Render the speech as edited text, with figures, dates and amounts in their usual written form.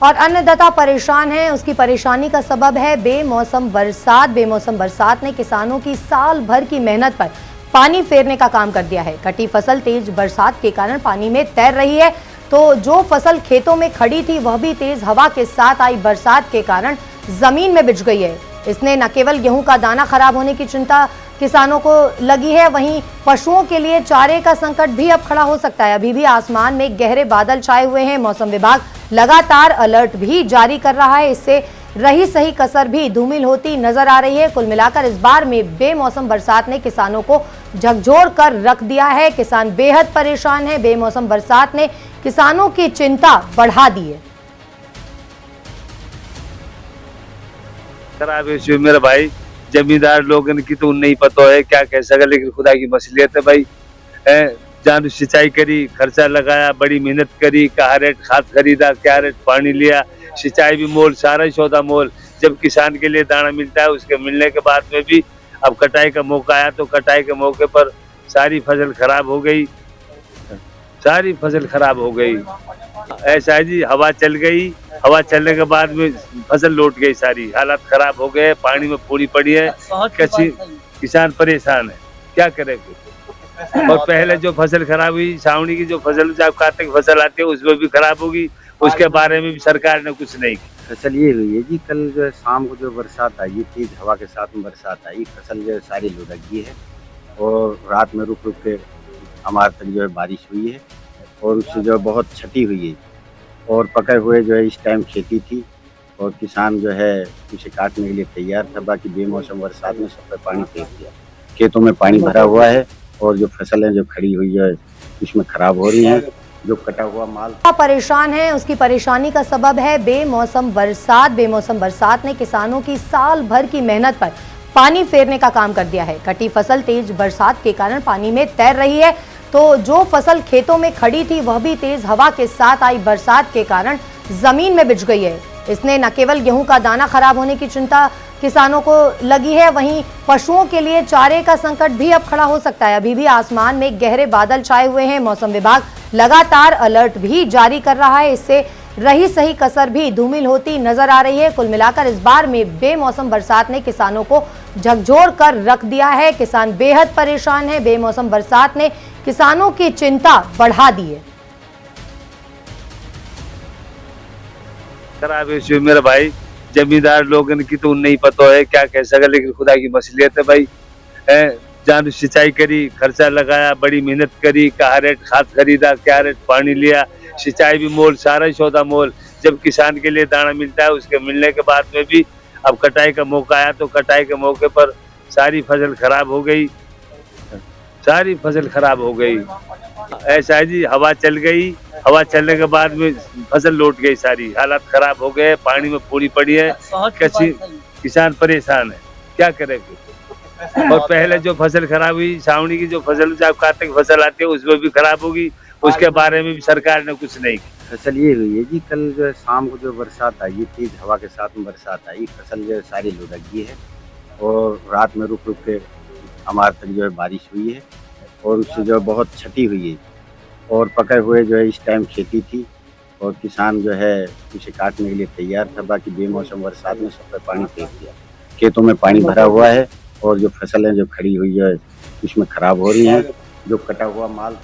और अन्नदाता परेशान है। उसकी परेशानी का सबब है बेमौसम बरसात। बेमौसम बरसात ने किसानों की साल भर की मेहनत पर पानी फेरने का काम कर दिया है। कटी फसल तेज बरसात के कारण पानी में तैर रही है, तो जो फसल खेतों में खड़ी थी वह भी तेज हवा के साथ आई बरसात के कारण जमीन में बिछ गई है। इसने न केवल गेहूं का दाना खराब होने की चिंता किसानों को लगी है, वहीं पशुओं के लिए चारे का संकट भी अब खड़ा हो सकता है। अभी भी आसमान में गहरे बादल छाए हुए हैं। मौसम विभाग लगातार अलर्ट भी जारी कर रहा है। इससे रही सही कसर भी धूमिल होती नजर आ रही है। कुल मिलाकर इस बार में बेमौसम बरसात ने किसानों को झकझोर कर रख दिया है। किसान बेहद परेशान है। बेमौसम बरसात ने किसानों की चिंता बढ़ा दी है। मेरा भाई जमींदार लोगों की तो नहीं पता है क्या कह सके, लेकिन खुदा की मसलियत है भाई। जान सिंचाई करी, खर्चा लगाया, बड़ी मेहनत करी, क्या रेट खाद खरीदा, क्या रेट पानी लिया, सिंचाई भी मोल, सारा ही सौदा मोल। जब किसान के लिए दाना मिलता है, उसके मिलने के बाद में भी अब कटाई का मौका आया तो कटाई के मौके पर सारी फसल खराब हो गई, सारी फसल खराब हो गई। ऐसा है जी, हवा चल गई, हवा चलने के बाद में फसल लौट गई, सारी हालात खराब हो गए, पानी में पूरी पड़ी है। किसान परेशान है, क्या करे फिर। और पहले जो फसल खराब हुई, सावनी की जो फसल, जब कार्तिक फसल आती है उसमें भी खराब होगी, उसके बारे में भी सरकार ने कुछ नहीं किया। फसल ये हुई है जी, कल जो है शाम को जो बरसात आई, तेज हवा के साथ में बरसात आई, फसल जो है सारी लुढ़क गई है और रात में रुक रुक के हमारे तक जो है बारिश हुई है और उससे जो है बहुत क्षति हुई है। और पके हुए जो है इस टाइम खेती थी और किसान जो है उसे काटने के लिए तैयार था। बाकी बेमौसम बरसात में सब पे पानी फेंक दिया, खेतों में पानी भरा हुआ है और जो फसलें जो खड़ी हुई है उसमें खराब हो रही हैं। जो कटा हुआ माल परेशान है। उसकी परेशानी का सबब है बेमौसम बरसात। बेमौसम बरसात ने किसानों की साल भर की मेहनत पर पानी फेरने का काम कर दिया है। कटी फसल तेज बरसात के कारण पानी में तैर रही है, तो जो फसल खेतों में खड़ी थी वह भी तेज हवा के साथ आई बरसात के कारण जमीन में बिछ गई है। इसने न केवल गेहूं का दाना खराब होने की चिंता किसानों को लगी है, वहीं पशुओं के लिए चारे का संकट भी अब खड़ा हो सकता है। अभी भी आसमान में गहरे बादल छाए हुए हैं। मौसम विभाग लगातार अलर्ट भी जारी कर रहा है। इससे रही सही कसर भी धूमिल होती नजर आ रही है। कुल मिलाकर इस बार में बेमौसम बरसात ने किसानों को झकझोर कर रख दिया है। किसान बेहद परेशान है। बेमौसम बरसात ने किसानों की चिंता बढ़ा दी है। मेरा भाई जमींदार लोगों की तो नहीं पता है क्या कह सके, लेकिन खुदा की मसलियत है भाई। जान सिंचाई करी, खर्चा लगाया, बड़ी मेहनत करी, क्या रेट खाद खरीदा, क्या रेट पानी लिया, सिंचाई भी मोल, सारा ही सौदा मोल। जब किसान के लिए दाना मिलता है, उसके मिलने के बाद में भी अब कटाई का मौका आया तो कटाई के मौके पर सारी फसल खराब हो गई, सारी फसल खराब हो गई। ऐसा है जी, हवा चल गई, हवा चलने के बाद में फसल लौट गई, सारी हालात खराब हो गए, पानी में पूरी पड़ी है। किसान परेशान है, क्या करे फिर। और पहले जो फसल खराब हुई, सावनी की जो फसल, जब कार्तिक फसल आती है उसमें भी खराब होगी, उसके बारे में भी सरकार ने कुछ नहीं किया। फसल ये हुई है जी, कल जो है शाम को जो बरसात आई, तेज हवा के साथ में बरसात आई, फसल जो है सारी लुढ़क गई है और रात में रुक रुक के हमारे तक जो है बारिश हुई है और उससे जो है बहुत क्षति हुई है। और पके हुए जो है इस टाइम खेती थी और किसान जो है उसे काटने के लिए तैयार था। बाकी बेमौसम बरसात में सब पे पानी फेंक दिया, खेतों में पानी भरा हुआ है और जो फसलें जो खड़ी हुई है उसमें खराब हो रही हैं। जो कटा हुआ माल